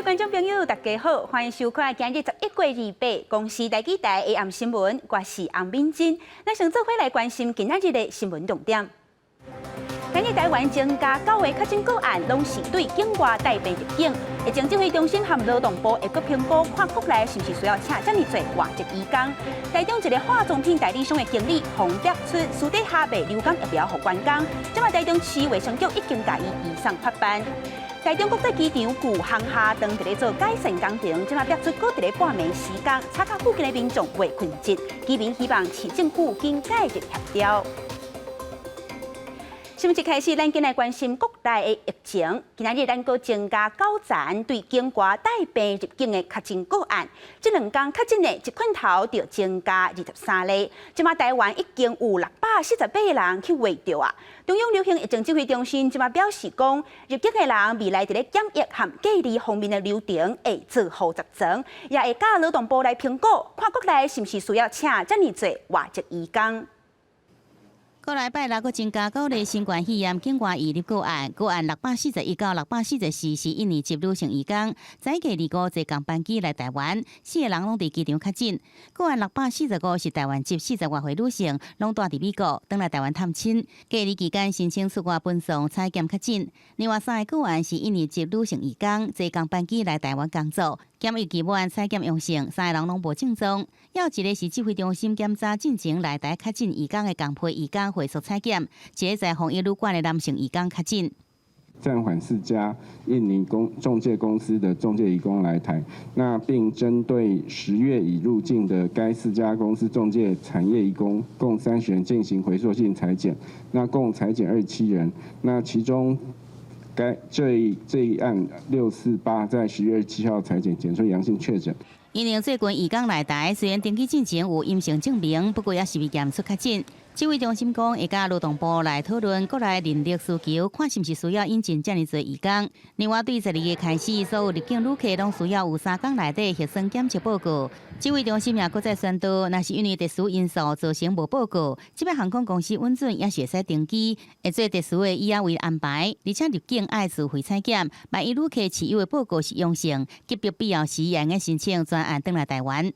观众朋友，大家好，欢迎收看今日11月28公司台记台 AM 新闻，我是洪敏珍。咱先做伙来关心今仔日的新闻重点。今日台湾增加9个确诊个案，拢是对境外带病入境。疫情指挥中心和劳动部会阁评估，看国内是不是需要请这么多外籍移工。台中一个化妆品代理商的经理洪德出私底下卖流感疫苗给员工，即马台中市卫生局已经甲伊移送法办。台中国际机场旧航下当伫咧做改善工程，即马逼出搁伫咧半暝时间，查卡附近的民众未困觉，居民希望市政府尽介入协调。新闻一开始，咱先来关心国内的疫情。今仔日咱阁增加9件对境外带病入境的确诊个案，这2天确诊的一困头就增加23例。即马台湾已经有648人去围着啊。中央流行疫情指挥中心即马表示讲，入境的人未来伫咧检疫和隔离方面的流程会做好集成，也会甲劳动部来评估，看国内是毋是需要请这么多外籍移工。过来拜六，阁增加9例新冠肺炎境外移入个案，个案641到644是印尼籍女性移工，早价25坐航班机来台湾，4个人拢伫机场确诊。个案645是台湾籍40多岁女性，拢住伫美国，返来台湾探亲，隔离期间申请出外奔送采检确诊。另外3个个案是印尼籍女性移工，坐航班机来台湾工作。检疫期满采检阳性，3个人拢无症状。还有一个是指挥中心检查进前来台确诊移工的共批移工回溯采检，一个在防疫旅馆的男性移工确诊。暂缓4家印尼中介公司的中介移工来台，那并针对10月已入境的该4家公司中介产业移工共30人进行回溯性采检，那共采检27人，那其中这一案648在10月27号采检检出阳性确诊。因应最近移工来台，虽然登记进前有阴性证明，不过也是未验出确诊。指挥中心讲，会甲劳动部来讨论国内人力需求，看是不是需要引进这么多移工。另外，对12月开始，所有入境旅客拢需要有3天内底核酸检测报告。指挥中心也搁再宣导，若是因为特殊因素造成无报告，这边航空公司允准也是会使登记，会做特殊的医药为安排，而且入境爱自费采检，万一旅客持有的报告是阳性，急迫必要时也应申请专案登来台湾。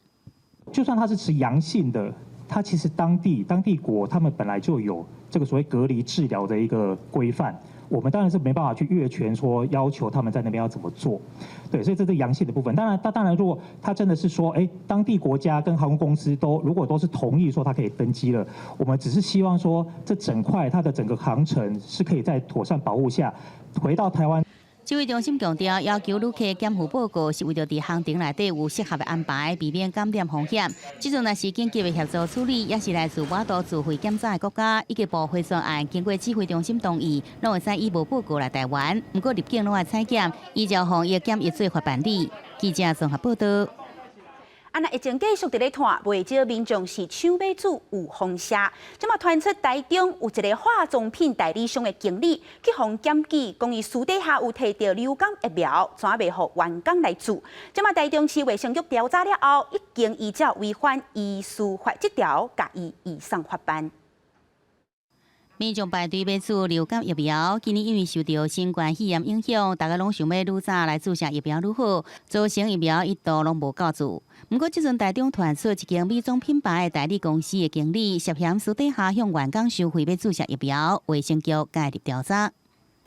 就算他是持阳性的。它其实当地国他们本来就有这个所谓隔离治疗的一个规范，我们当然是没办法去越权说要求他们在那边要怎么做，对，所以这是阳性的部分。当然，如果他真的是说，当地国家跟航空公司如果都是同意说他可以登机了，我们只是希望说这整块它的整个航程是可以在妥善保护下回到台湾。指挥中心强调，要求旅客检附报告是为了在航程内底有适合的安排，避免感染风险。这种若是紧急的协助处理，也是来自我都自费检查的国家，以及部回专案经过指挥中心同意，拢会使以无报告来台湾。不过入境拢要采检，依照防疫检疫做法办理。记者综合报道。那疫情继续伫咧拖，未少民众是抢买煮有风险。即马传出台中有一个化妆品代理商的经理去互检举，讲伊私底下有摕到流感疫苗，怎袂互员工来煮。即马台中市卫生局调查了后，已经依照违反医师法这条，甲伊移送法办。民众排队买注流感疫苗，今年因为受到新冠肺炎影响，大家拢想要愈早来注射疫苗愈好，造成疫苗一度拢无够注。不过，即阵台中传出一间美妆品牌的代理公司的经理涉嫌私底下向员工收费要注射疫苗，卫生局介入调查。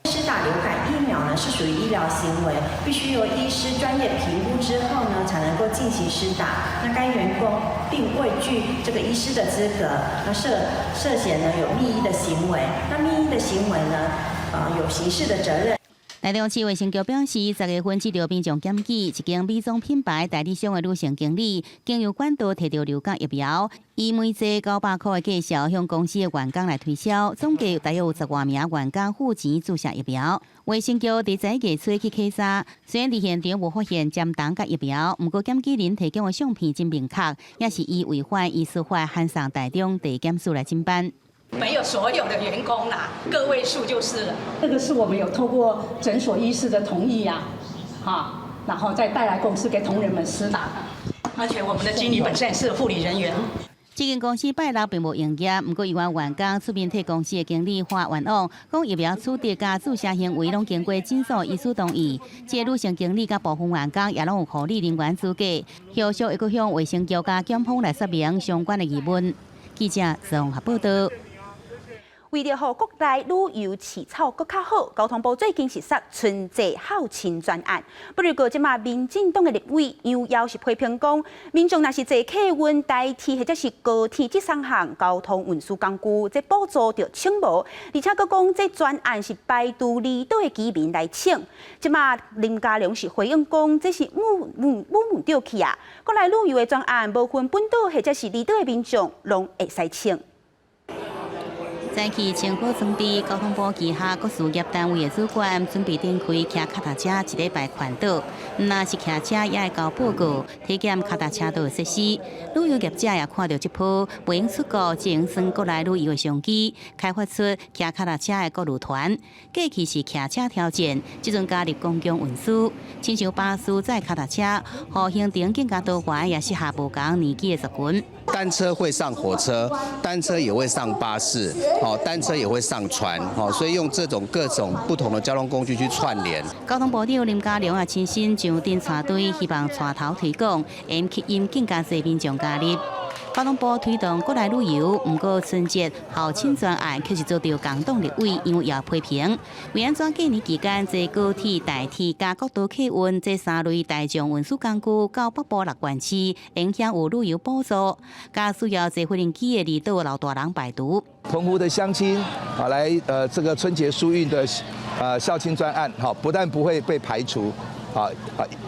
施打流感疫苗呢是属于医疗行为，必须由医师专业评估之后呢才能够进行施打。那该员工并未具这个医师的资格，那涉嫌呢有密医的行为。那密医的行为呢，有刑事的责任。台中市卫生局表示，10月份接到民众检举，一间美妆品牌代理商的女性经理，经由管道摕到流感疫苗，以每剂900块的价销向公司的员工来推销，总计大约有10多名员工付钱注射疫苗。卫生局伫早月初去稽查，虽然伫现场无发现针筒甲疫苗，不过检举人提供的相片真明确，也是以违反医师法函送台中地检署来侦办。没有所有的员工啦，个位数就是了。这个是我们有透过诊所医师的同意呀，然后再带来公司给同仁们施打的。而且我们的经理本身也是护理人员。这间公司拜六并无营业，不过有关员工出面替公司的经理发冤枉，讲疫苗处置甲注射行为拢经过诊所医师同意。这女性经理甲部分员工也拢有护理人员资格，后续会阁向卫生局甲检方来说明相关的疑问。记者综合报道。为了让国内旅游市草更较好，交通部最近实施春节孝亲专案。不过，即马民进党的立委又要是批评讲，民众若是坐客运、台铁或者是高铁这三项交通运输工具，这补助就请无，而且佫讲这专案是排除离岛的居民来请。即马林佳龙是回应讲，这是误掉去啊！国内旅游的专案，无分本岛或者是离岛的民众，拢会使请。早起清火装备，交通部旗下各事业单位的主管准备展开骑脚踏车一礼拜环岛。若是骑车也会交报告，体检脚踏车道的设施。旅游业者也看到这波不用出国就用算国内旅游的商机，开发出骑脚踏车的各路团。过去是骑车挑战，即阵加入公共运输，亲像巴士载脚踏车，互行程更加多元，也适合无同年纪的族群。单车会上火车，单车也会上巴士，单车也会上船，所以用这种各种不同的交通工具去串联。交通部长林佳龙也亲身上阵带队，希望带头推广，吸引更加多民众加入。交通部推动国内旅游，不过春节校庆专案却是遭到共党立委因为要批评。为安怎过年期间坐高铁、台铁加国道客运这三类大众运输工具到北部6县市，影响有旅游补助，加需要坐飞机的离岛老大人排除。澎湖的乡亲来这个春节疏运的孝亲专案，不但不会被排除，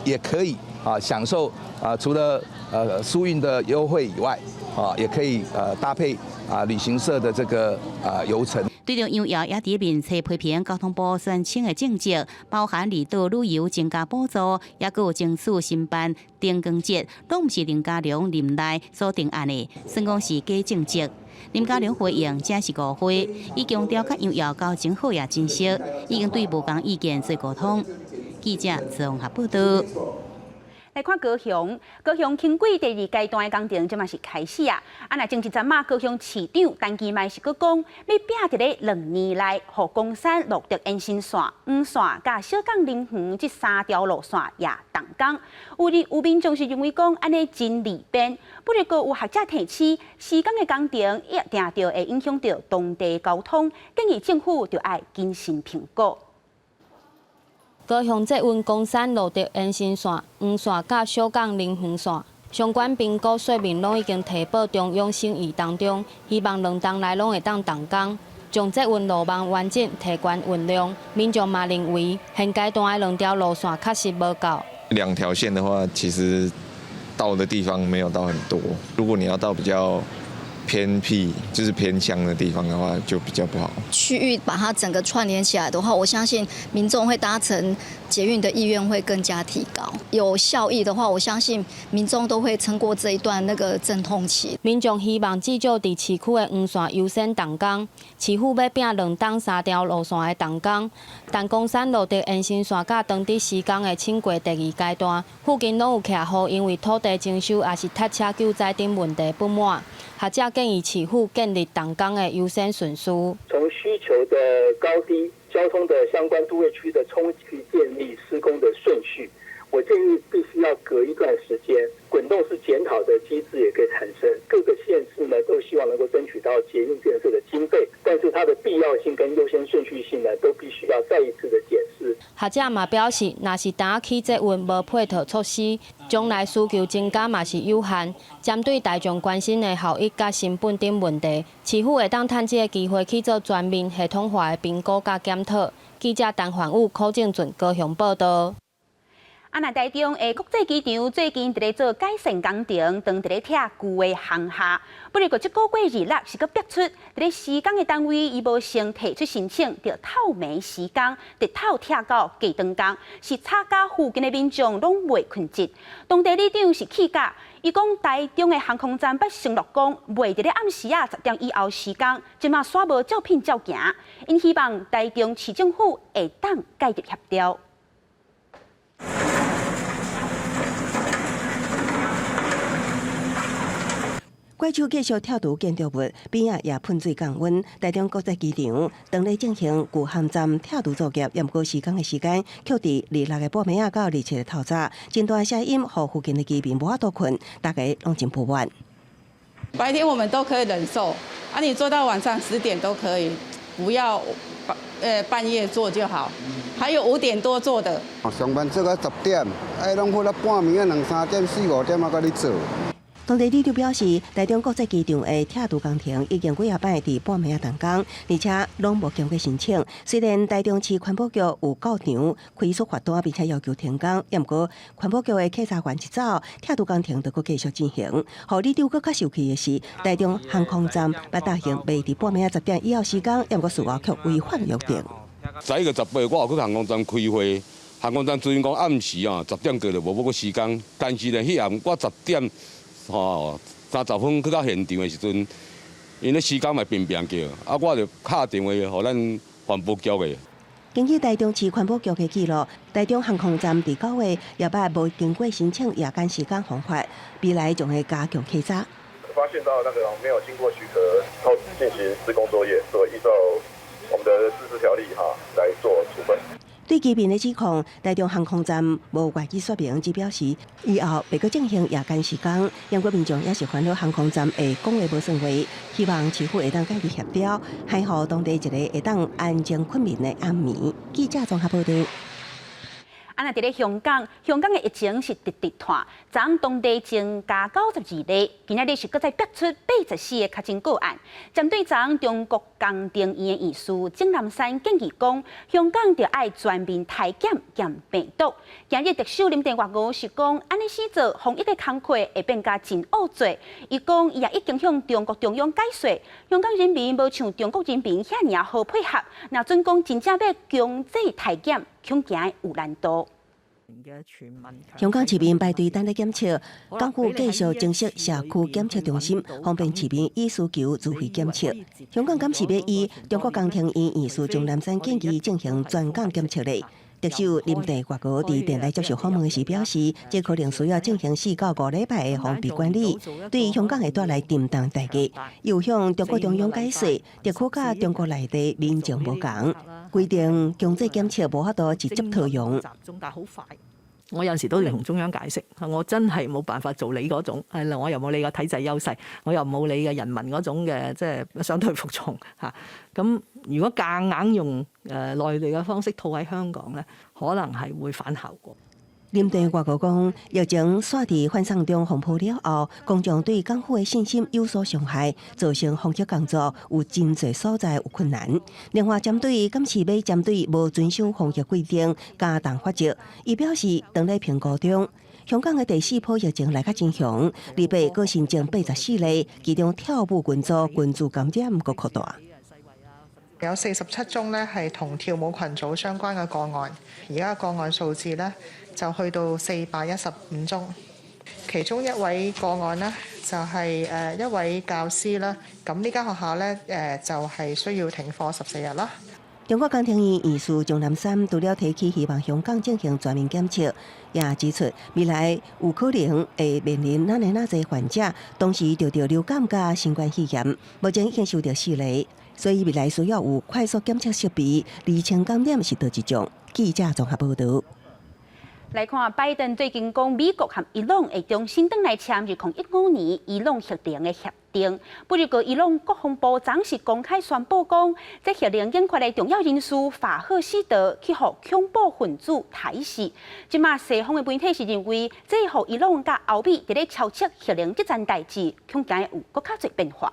也可以享受除了疏运的优惠以外，也可以搭配旅行社的这个游程。对着杨瑶也伫面册批评交通部宣称的政绩，包含离岛旅游增加补助，也有争取新办灯光节，拢不是林佳龙任内所定案的，算讲是假政绩。林佳龙回应这是误会，伊强调甲杨瑶交情好也珍惜，已经对无同意见做沟通。记者综合报道。来看高雄轻轨第2阶段的工程，即嘛是开始啊！若前一阵嘛，高雄市长陈其迈是佫讲，要拼伫咧2年内，互公山陆德延伸线、5线甲小港林园这3条路线也动工。有民众是认为讲安尼真利便，不过有学者提醒，施工的工程一定着会影响到当地交通，建议政府就要谨慎评估。高雄捷运公山路德延伸线、5线甲小港林园线相关评估说明拢已经提报中央审议当中，希望2档内拢会当动工，将捷运路网完整提高运量。民众嘛认为现阶段的2条路线确实无够。2条线的话，其实到的地方没有到很多。如果你要到比较偏僻，就是偏乡的地方的话，就比较不好。区域把它整个串联起来的话，我相信民众会搭乘捷运的意愿会更加提高。有效益的话，我相信民众都会撑过这一段那个阵痛期。民众希望至少伫市区的5线优先动工，市府要拼2档3条路线的动工。但公山路的延伸线甲当地施工的轻轨第2阶段，附近拢有徛好因为土地征收也是塞车救灾等问题不满。学者建议市府建立动工的优先顺序。从需求的高低、交通的相关都会区的冲去建立施工的顺序。我建议必须要隔一段时间，滚动式检讨的机制也可以产生。各个县市呢都希望能够争取到捷运建设的经费，但是它的必要性跟优先顺序性呢，都必须要再一次的检视。学者嘛表示，若是单起捷运无配套措施，将来需求增加嘛是有限。针对大众关心的效益甲成本等问题，市府会当趁这个机会去做全面系统化的评估甲检讨。记者陈焕武、柯正俊高雄报道。那台中的国际机场最近伫咧做改善工程，当伫咧拆旧的航厦。不过，这个月2日是佮逼出，伫咧施工的单位伊无先提出申请，就透明施工，直透拆到计长工，是差价附近的民众拢袂困觉。当地里长是气甲，伊讲台中的航空站捌承诺讲，袂伫咧暗时10点以后施工，即马煞无照片照行，因希望台中市政府会当介入协调。怪兽继续跳渡建筑物，边仔也喷水降温。台中国际机场当日进行旧航站跳渡作业，不过施工的时间却伫26个半暝啊到27个透早，真大声音，让附近的居民无法度困，大家拢真不满。白天我们都可以忍受，你做到晚上10点都可以，不要半夜做就好。还有5点多做的。上班做到10点，拢过了半暝啊，2、3点、4、5点啊，搁咧做。当地里就表示，台中国际机场的跳渡工程已经几下摆伫半暝啊动工，而且拢无经过申请。虽然台中市环保局有到场开出罚单，并且要求停工，不过环保局的稽查员一走，跳渡工程就搁继续进行。互里长搁较生气的是，台中航空站把大型未伫半暝啊10点以后施工，不过事后却违反约定。11月18，我有去航空站开会，航空站咨询讲暗时10点过就无要搁施工，但是呢，迄暗我10点。30分去到现场的时阵，因咧施工嘛乒乒叫，我就敲电话互咱环保局的。根据台中市环保局的记录，台中航空站伫9月也把无经过申请夜间施工方法，未来将会加强稽查。发现到那个没有经过许可进行施工作业，所以依照我们的自治条例来做处分。对居民的指控，台中航空站无外机说明，只表示以后袂搁进行夜间施工。杨国民众也是烦恼航空站的讲话无算话，希望市府会当介入协调，还好当地一个会当安静困眠的暗暝。记者综合报道。那伫咧香港的疫情是直直拖，昨昏当地增加92例，今仔日是搁再逼出84个确诊个案。针对昨昏中国工程院的医师钟南山建议讲，香港就要全面体检病毒。今日特首林郑月娥是讲，安尼施做防疫的工作会变甲真恶做。伊讲，伊也已经向中国中央解说，香港人民无像中国人民遐尔好配合。若准讲真正要强制体检，恐惊有难度。香港市民排队等待检测，港府继续增设社区检测中心，方便市民以需求自费检测。香港敢是要以中国工程院医师钟南山建议进行全港检测嘞？特首林郑月娥伫电台接受访问时表示，这可能需要进行4到5礼拜的封闭管理，对香港会带来沉重打击。又向中国中央解释，特区甲中国内地民情无同，规定强制檢測無法度直接套用。我有陣時都要同中央解釋，我真係冇辦法做你嗰種，我又冇你個體制優勢，我又冇你嘅人民嗰種嘅即係相對服從嚇。咁如果夾硬用內地嘅方式套喺香港咧，可能係會反效果。林鄭月娥講，疫情線在反送中風波了後，公眾對港府的信心有所傷害，造成防疫工作有真濟所在有困難。另外，針對今次要針對無遵守防疫規定加重罰則，伊表示當咧評估中，香港嘅第4波疫情來較真凶，禮拜個新增84例，其中跳舞群組群組感染個擴大。有47宗咧係同跳舞群組相關嘅個案，而家個案數字咧就去到415宗，其中一位個案呢，就係一位教師啦，咁呢間學校咧就係需要停課14日啦。中國工程院醫師鐘南山除了提起希望香港進行全面檢測，也指出未來有可能會面臨哪濟患者同時得到流感加新冠肺炎，目前已經收到4例，所以未來需要有快速檢測設備，釐清感染是倒一種。記者綜合報道。来看，拜登最近讲，美國和伊朗會重新登來簽2015年伊朗協定的協定。不過，伊朗國防部長是公開宣布講，這協定引發的重要因素法赫希德去予恐怖分子睇死。即馬西方的媒體是認為，這予伊朗甲歐美在咧敲切協定這件代誌，恐驚有更較濟變化。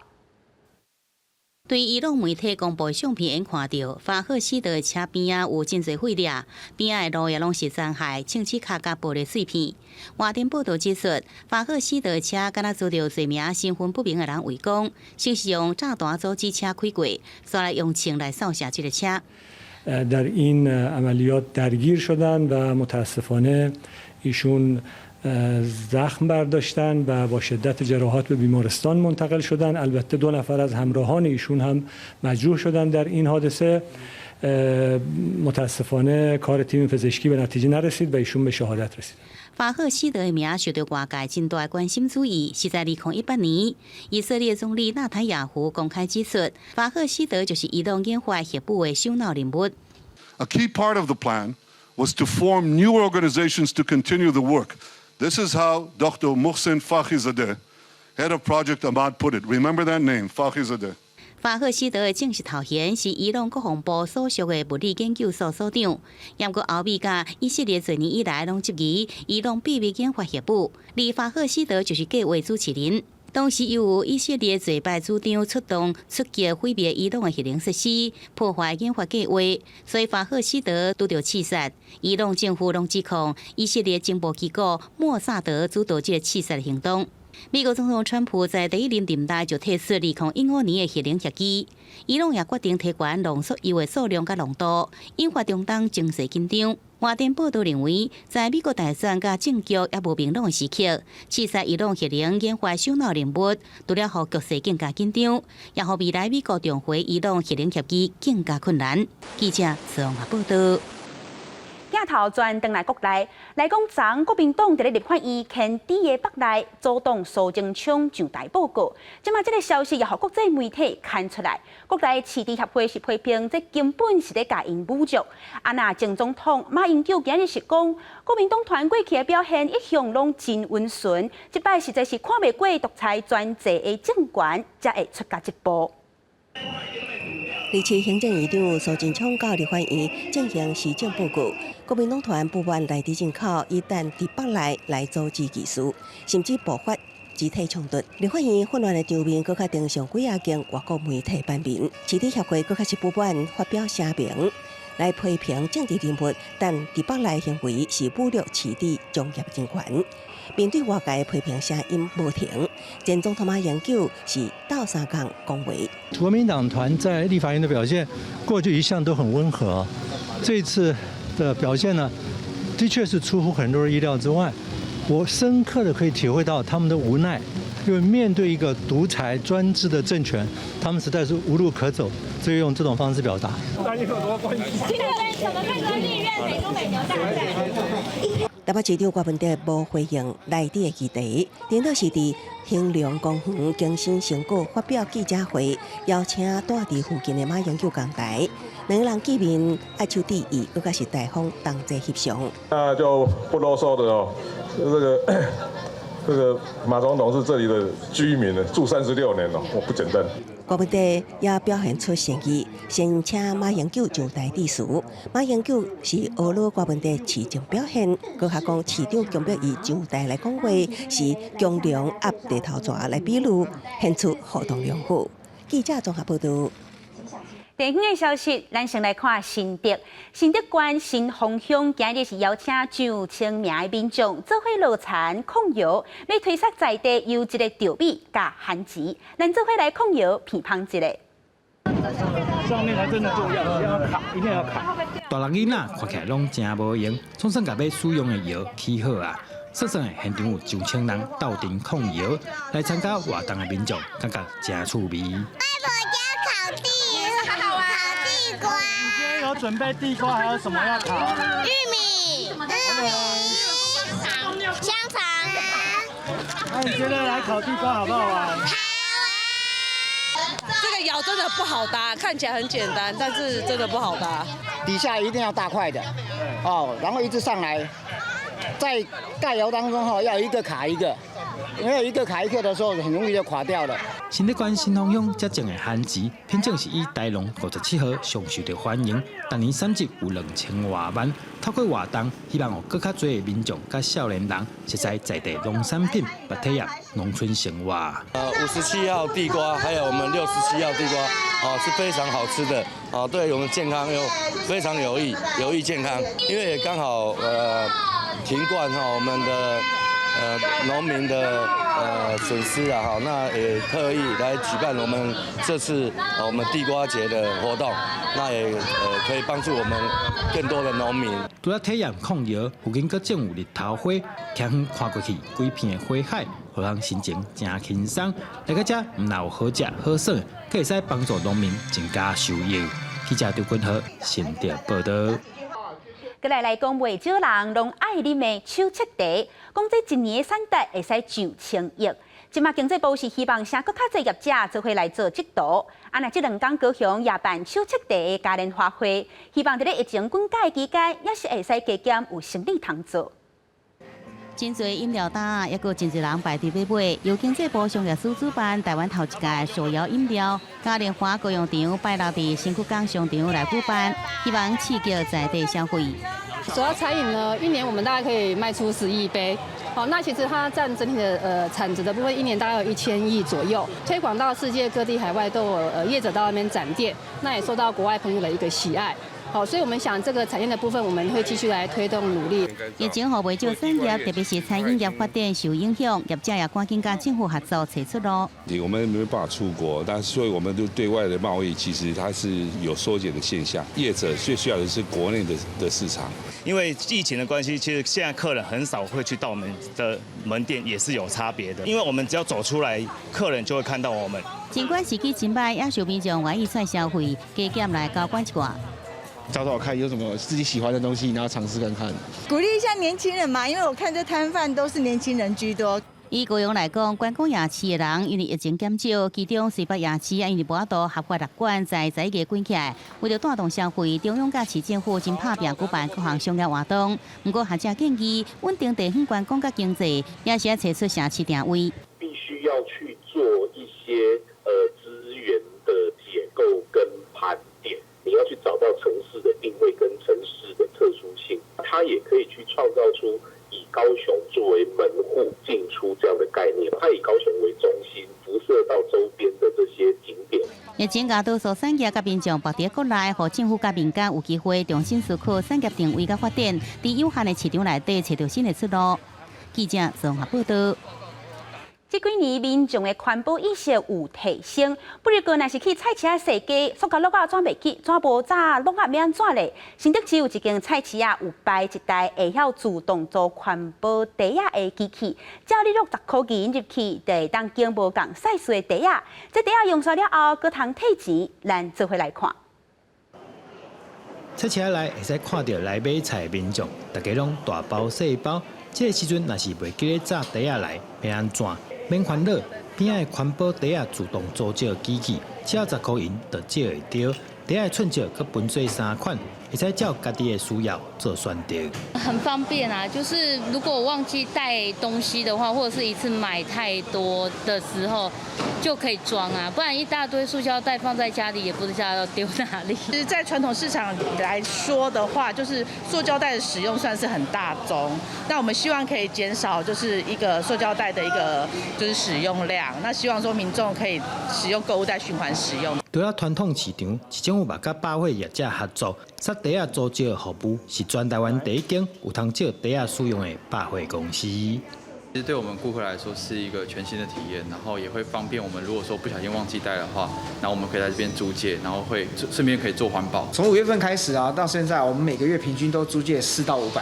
对伊朗媒体公布相片，因看到法赫希德車邊仔有真侪毀裂，邊仔的路也攏是殘骸、清齒卡甲玻璃碎片。外電報道指出，法赫希德車敢若遭到多名身份不明的人圍攻，先是用炸彈阻止車開過，再來用槍來掃射這個車。در این عملیات درگیر شدند و متاسفانه ایشون زخم برداشتن و با شدت جراحات به بیمارستان منتقل شدن. البته 2 نفر از همراهان ایشون هم مجروح شدن در این حادثه. متاسفانه کار تیم پزشکی به نتیجه نرسید و ایشون به شهادت رسید. 法赫希德的名受到外界真大的关心注意，是在2018年，以色列总理纳坦雅胡公开指出，法赫希德就是伊朗研发核武的首脑人物。A key part of the plan was to form new organizations to continue the work. This is how Dr. Mohsen Fakhrizadeh, head of Project Ahmad, put it. Remember that name, Fakhrizadeh. 法赫希德的正式头衔是伊朗国防部所属的物理研究所所长，也过欧美甲以色列多年以来拢质疑伊朗秘密研发核武，而法赫希德就是计划主持人。当时又有以色列最败主张出动出击毁灭伊朗的核能设施，破坏研发计划，所以法赫希德拄到刺杀。伊朗政府拢指控以色列情报机构莫萨德主导这个刺杀行动。美国总统川普在第一任任内就退出2015年的核能协议，伊朗也决定提悬浓缩铀的数量甲浓度，引发中东情势紧张。外电报道认为，在美国大选甲政局也无明朗的时刻，刺杀伊朗核能研发首脑人物，除了让局势更加紧张，也让未来美国重回伊朗核能协议更加困难。记者曹宏报道。镜头转转来国内，来讲昨国民党伫咧立法院牵底的北内阻挡苏贞昌上台报告，即马这个消息也互国际媒体看出来。国内市地协会是批评，这根本是咧甲因侮辱。那前总统马英九今日是讲，国民党团过去的表现一向拢真温顺，即摆实在是看袂过独裁专制的政权，才会出家一步。日前，行政院长苏贞昌到立法院进行施政报告，国民党团不满内地人口一旦伫北内来组织技术，甚至爆发集体冲突。立法院混乱的场面，更加登上几啊间外国媒体版面。市地协会更加是不满发表声明，来批评政治人物，但伫北内行为是侮辱市地专业人权。面对外界批评声音无停，前总统马英九是倒三杠讲话。国民党团在立法院的表现，过去一向都很温和，这次的表现呢，的确是出乎很多人意料之外。我深刻的可以体会到他们的无奈，因为面对一个独裁专制的政权，他们实在是无路可走，所以用这种方式表达。台北市长郭文德无回应内地的议题，领导是伫兴隆公园更新成果发表记者会，邀请住伫附近的马英九讲台，两个人见面爱手致意，更加是大方同齐翕相。那就不啰嗦的哦，这个马总统是这里的居民了，住36年了，我不简单。郭文德也表现出善意，先请马英九上台致辞。马英九是懊恼郭文德市政表现，佮下讲市长强迫伊上台来讲话，是强梁压地头蛇来比喻，显出互动良好。记者综合报道。地方的消息，咱先来看新竹。新竹县新丰乡今日是邀请上千名的民众做伙落田控油，要推测在地优质的稻米加番薯。咱做伙来控油评判一下。上面才真的重要，一定要砍。大人囡仔看起来拢真无用，总算甲要使用的油起好啊。说的现场有9,000人斗阵控油，来参加活动的民众感觉真趣味。有准备地瓜，还有什么要烤？玉米、香肠啊。那你觉得来烤地瓜好不好玩？好啊！这个窑真的不好搭，看起来很简单，但是真的不好搭。底下一定要大块的，哦，然后一直上来，在盖窑当中要一个卡一个。因为一个卡一个的时候，很容易就垮掉了。新竹县新丰乡这种的番薯，品种是以大龙57号上受到欢迎，当年产值有2000多万。透过活动，希望有更加多的民众甲少年人熟悉在地农产品，来体验农村生活。57号地瓜，还有我们67号地瓜，是非常好吃的，对我们健康又非常有益健康。因为也刚好停灌我们的。农民的损失啊，那也特意来举办我们这次我们地瓜节的活动，那也可以帮助我们更多的农民。除了体验控油，附近阁种有日头花，远远看过去规片的花海，让人心情真轻松。来到这，唔但有好食好耍，阁会使帮助农民增加收入。记者刘君和新竹报道。过来讲，袂少人拢爱啉的手切茶，讲这一年的产值会使上千亿。即马经济部是希望请更较侪业者做伙来做指导。那这2天高雄也办手切茶的嘉年华会，希望伫咧疫情滚解期间，也是会使加减有生意通做。真侪饮料摊，也有真侪人排队要买。由经济部商业司主办台湾头一届手摇饮料嘉年华高雄场，拜六伫新曲港商场来举办，希望刺激在地消费。手摇茶饮呢，一年我们大概可以卖出10亿杯。好，那其实它占整体的产值的部分，一年大概有1000亿左右，推广到世界各地海外都有业者到那边展店，那也受到国外朋友的一个喜爱。好，所以我们想这个产业的部分，我们会继续来推动努力。疫情后未少产业，特别是餐饮业发展受影响，业者也赶紧跟政府合作找出路。我们没办法出国，但是所以我们对外的贸易其实它是有缩减的现象。业者最需要的是国内的市场。因为疫情的关系，其实现在客人很少会去到我们的门店，也是有差别的。因为我们只要走出来，客人就会看到我们。尽管时机真歹，也受民众愿意出消费，加减来交关一寡。找找看有什么自己喜欢的东西，然后尝试看看。鼓励一下年轻人嘛，因为我看这摊贩都是年轻人居多。以高雄来讲，观光夜市的人因为疫情减少，其中西北夜市因为无法度合法入馆，在11月关起来。为了带动消费，中央甲市政府真拍拼举办各项商业活动。不过学者建议，稳定地方观光甲经济，也是要找出城市定位。必须要去做一些资源的解构跟盘点。你要去找到城市的定位跟城市的特殊性，它也可以去创造出以高雄作为门户进出这样的概念。它以高雄为中心，辐射到周边的这些景点。疫情甲多数产业甲民众绑在国内，互政府甲民间有机会重新思考产业定位甲发展，在有限的市场内底找到新的出路。记者综合报道。这几年民众的环保意识有提升，不如果若是去菜市啊踅街，塑胶落啊怎袂记，怎无早落啊要安怎咧？新北市有一间菜市啊，有摆一台会晓自动做环保茶啊的机器，只要你落10块钱入去，就会当经无共晒碎的茶啊。这茶啊用煞了后，搁通退钱，咱做伙来看。菜市仔内会使看到来买菜的民众，大家拢大包细包。这个时阵若是袂记咧炸茶啊来，要安怎？免烦恼，边仔的环保茶啊自动做少机器，只要10块银就少会着。茶的寸少可分做3款，会使照家己的需要做选择。很方便啊，就是如果我忘记带东西的话，或者是一次买太多的时候，就可以装啊，不然一大堆塑胶袋放在家里，也不知道要丢哪里。其实，在传统市场来说的话，就是塑胶袋的使用算是很大宗。那我们希望可以减少就是一个塑胶袋的一个就是使用量。那希望说民众可以使用购物袋循环使用。除了传统市场，市政府嘛甲百货业者合作，杀茶啊租借服务是全台湾第一间有通借茶啊使用的百货公司。其实对我们顾客来说是一个全新的体验，然后也会方便我们。如果说不小心忘记带的话，然后我们可以在这边租借，然后会顺便可以做环保。从5月份开始啊，到现在我们每个月平均都租借4到500个，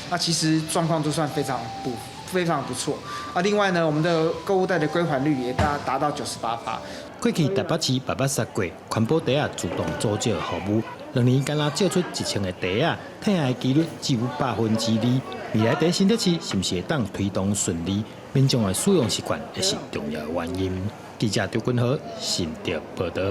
那其实状况都算非常不错。啊，另外呢，我们的购物袋的归还率也达到98%。过去台北市8过环保茶啊自动租借服务，2年敢若借出1000个茶啊，退下的几率只有2%。未来在新北市是不是会当推动顺利？民众的使用习惯也是重要原因。记者周君豪新竹报道。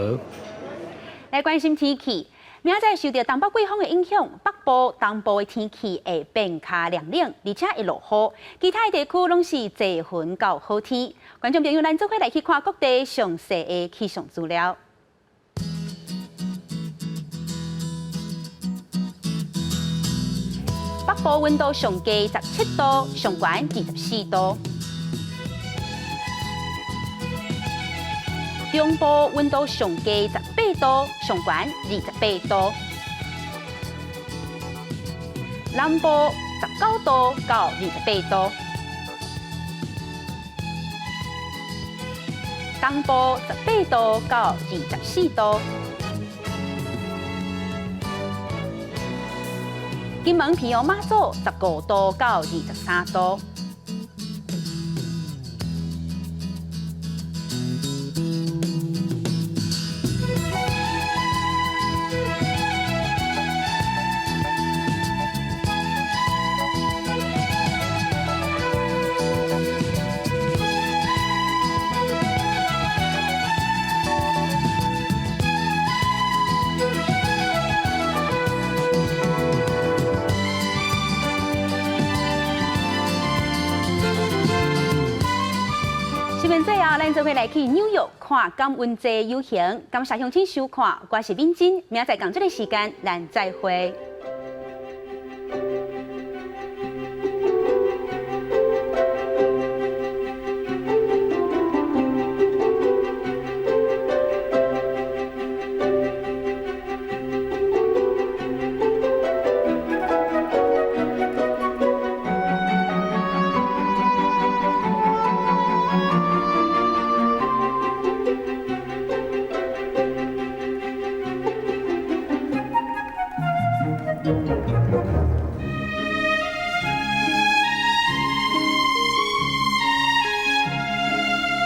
来关心天气，明仔载受到东北季风的影响，北部、东部的天气会变较凉冷，而且会落雨。其他地区拢是多云到好天。观众朋友，咱做伙来去看各地详细的气象资料。北部温度上低17度，上悬24度；中部温度上低18度，上悬28度；南部19度到28度；东部18度到24度。金门平遥马祖15度到23度。咱做伙来去纽约看感恩节游行，感谢乡亲收看，我是敏珍，明仔载同这个时间咱再会。